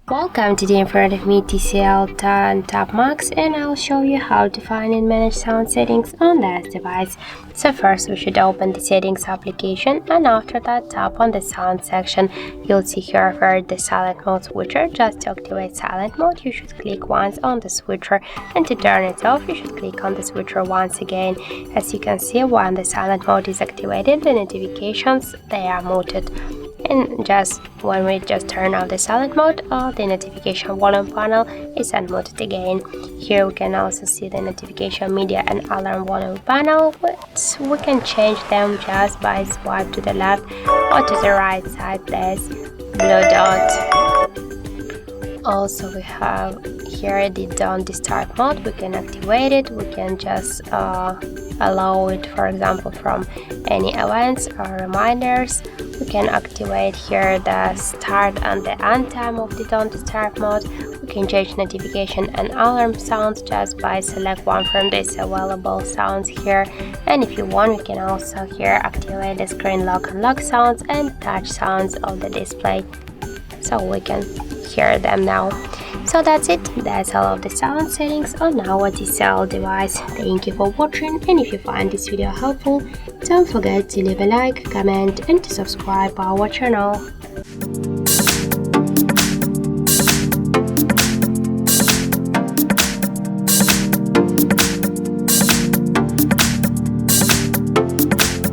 Welcome, today in front of me TCL TAB Max, and I'll show you how to find and manage sound settings on this device. So first we should open the settings application, and after that tap on the sound section. You'll see here for the silent mode switcher. Just to activate silent mode you should click once on the switcher, and to turn it off you should click on the switcher once again. As you can see, when the silent mode is activated, the notifications they are muted. And just when we just turn off the silent mode, the notification volume panel is unmuted again. Here we can also see the notification media and alarm volume panel, which we can change them just by swipe to the left or to the right side. There's blue dot. Also we have here the don't disturb mode. We can activate it. We can just allow it, for example, from any events or reminders. We can activate here the start and the end time of the don't disturb mode. We can change notification and alarm sounds just by select one from these available sounds here. And if you want, we can also here activate the screen lock and lock sounds and touch sounds of the display, so we can hear them now. So that's it. That's all of the sound settings on our TCL device. Thank you for watching, and if you find this video helpful, don't forget to leave a like, comment and to subscribe our channel.